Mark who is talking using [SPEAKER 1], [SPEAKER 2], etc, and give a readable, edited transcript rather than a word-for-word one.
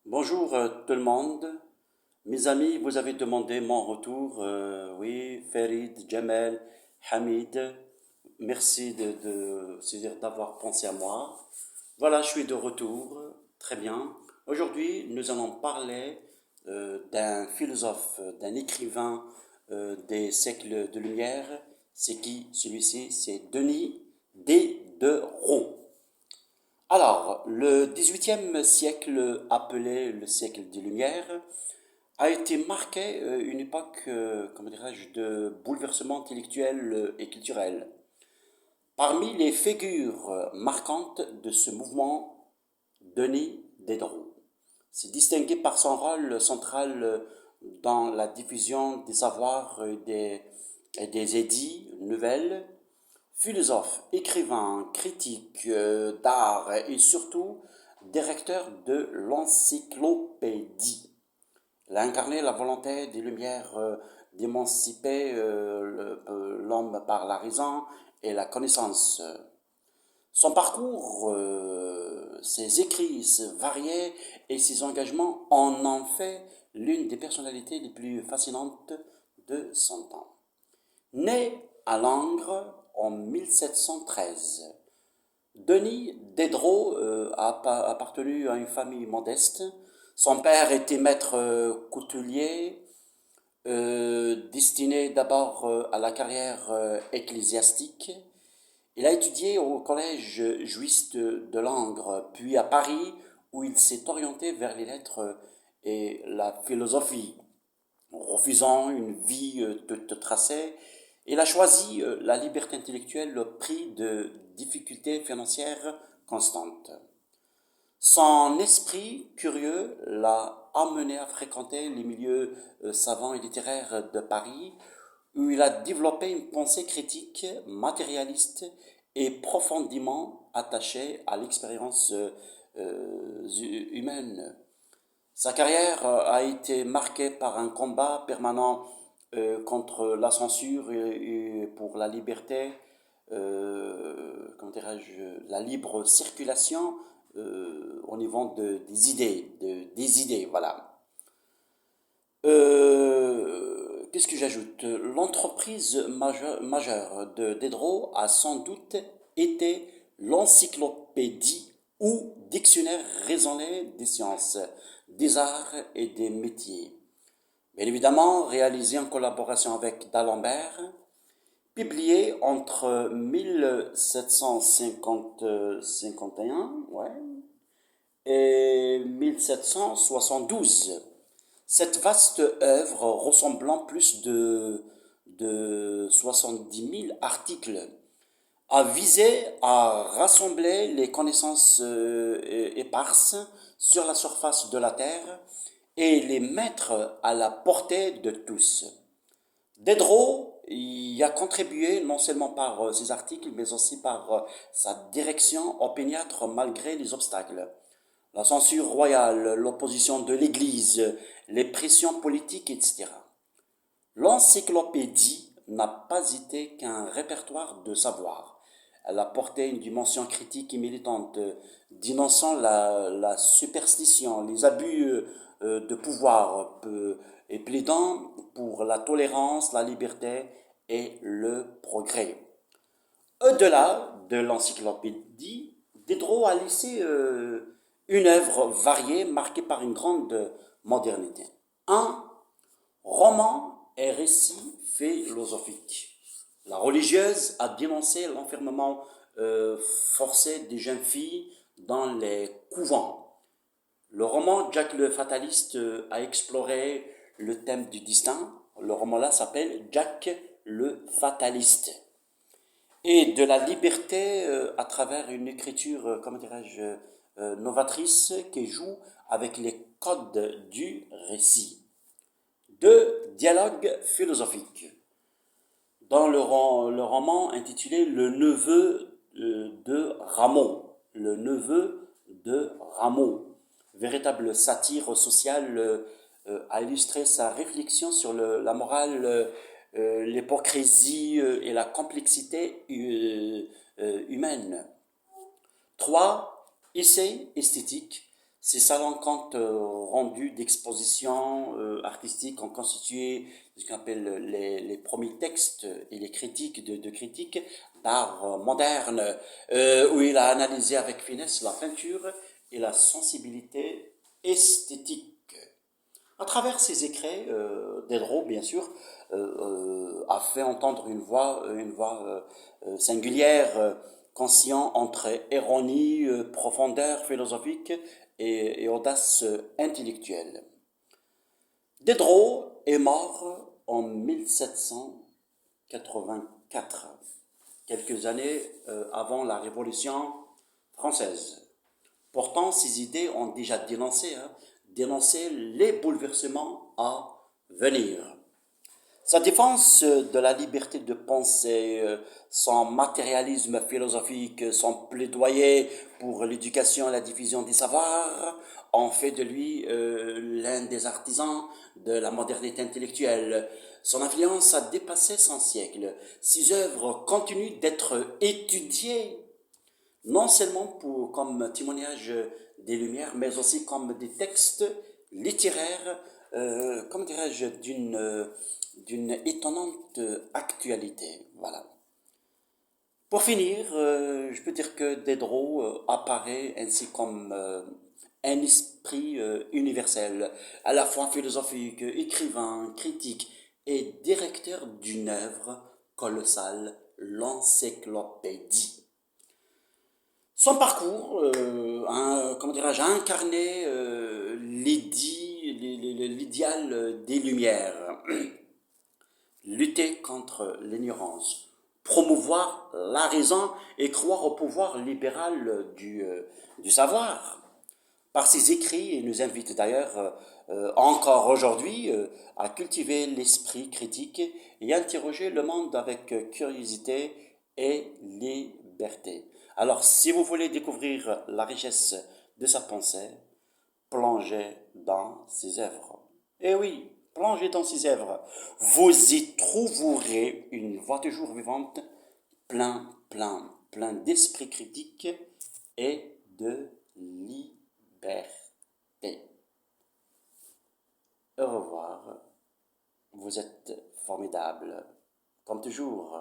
[SPEAKER 1] Bonjour tout le monde. Mes amis, vous avez demandé mon retour. Oui, Farid, Jamel, Hamid, merci c'est-à-dire d'avoir pensé à moi. Voilà, je suis de retour. Très bien. Aujourd'hui, nous allons parler d'un philosophe, d'un écrivain des siècles de lumière. C'est qui celui-ci? C'est Denis Diderot. Alors, le XVIIIe siècle, appelé le siècle des Lumières, a été marqué une époque, comment dirais-je, de bouleversement intellectuel et culturel. Parmi les figures marquantes de ce mouvement, Denis Diderot s'est distingué par son rôle central dans la diffusion des savoirs et des édits nouvelles. Philosophe, écrivain, critique d'art et surtout directeur de l'encyclopédie. Il a incarné la volonté des Lumières d'émanciper l'homme par la raison et la connaissance. Son parcours, ses écrits variés et ses engagements en ont fait l'une des personnalités les plus fascinantes de son temps. Né à Langres en 1713, Denis Diderot a appartenu à une famille modeste. Son père était maître coutelier, destiné d'abord à la carrière ecclésiastique. Il a étudié au collège juif de Langres, puis à Paris, où il s'est orienté vers les lettres et la philosophie. Refusant une vie toute tracée, il a choisi la liberté intellectuelle au prix de difficultés financières constantes. Son esprit curieux l'a amené à fréquenter les milieux savants et littéraires de Paris, où il a développé une pensée critique, matérialiste et profondément attachée à l'expérience humaine. Sa carrière a été marquée par un combat permanent contre la censure et pour la liberté, comment dirais-je, la libre circulation au niveau des idées, voilà. Qu'est-ce que j'ajoute? L'entreprise majeure de Diderot a sans doute été l'encyclopédie ou dictionnaire raisonné des sciences, des arts et des métiers. Bien évidemment, réalisé en collaboration avec d'Alembert, publié entre 1751 et 1772. Cette vaste œuvre, ressemblant plus de 70 000 articles, a visé à rassembler les connaissances éparses sur la surface de la Terre et les mettre à la portée de tous. Diderot y a contribué non seulement par ses articles, mais aussi par sa direction opiniâtre malgré les obstacles. La censure royale, l'opposition de l'Église, les pressions politiques, etc. L'encyclopédie n'a pas été qu'un répertoire de savoir. Elle a porté une dimension critique et militante, dénonçant la superstition, les abus de pouvoir et plaidant pour la tolérance, la liberté et le progrès. Au-delà de l'encyclopédie, Diderot a laissé une œuvre variée marquée par une grande modernité. Un roman et récit philosophique. La religieuse a dénoncé l'enfermement forcé des jeunes filles dans les couvents. Le roman Jack le Fataliste a exploré le thème du destin. Le roman-là s'appelle Jack le Fataliste. Et de la liberté à travers une écriture, comment dirais-je, novatrice qui joue avec les codes du récit. Deux dialogues philosophiques. Dans le roman intitulé Le neveu de Rameau. Le neveu de Rameau. Véritable satire sociale a illustré sa réflexion sur la morale, l'hypocrisie et la complexité humaine. 3. Essai esthétique. Ces salons comptes rendus d'expositions artistiques ont constitué ce qu'on appelle les premiers textes et les critiques de critiques d'art moderne, où il a analysé avec finesse la peinture et la sensibilité esthétique. À travers ses écrits, Diderot, bien sûr, a fait entendre une voix singulière, conscient entre ironie, profondeur philosophique et audace intellectuelle. Diderot est mort en 1784, quelques années avant la Révolution française. Pourtant, ses idées ont déjà dénoncé les bouleversements à venir. Sa défense de la liberté de penser, son matérialisme philosophique, son plaidoyer pour l'éducation et la diffusion des savoirs ont fait de lui l'un des artisans de la modernité intellectuelle. Son influence a dépassé son siècle. Ses œuvres continuent d'être étudiées non seulement comme témoignage des Lumières, mais aussi comme des textes littéraires, comme dirais-je, d'une étonnante actualité. Voilà. Pour finir, je peux dire que Diderot apparaît ainsi comme un esprit universel, à la fois philosophique, écrivain, critique et directeur d'une œuvre colossale, l'encyclopédie. Son parcours, comment dirais-je, a incarné l'idéal des Lumières, lutter contre l'ignorance, promouvoir la raison et croire au pouvoir libéral du savoir. Par ses écrits, il nous invite d'ailleurs encore aujourd'hui à cultiver l'esprit critique et interroger le monde avec curiosité et liberté. Alors, si vous voulez découvrir la richesse de sa pensée, plongez dans ses œuvres. Eh oui, plongez dans ses œuvres. Vous y trouverez une voie toujours vivante, plein d'esprit critique et de liberté. Au revoir. Vous êtes formidable, comme toujours.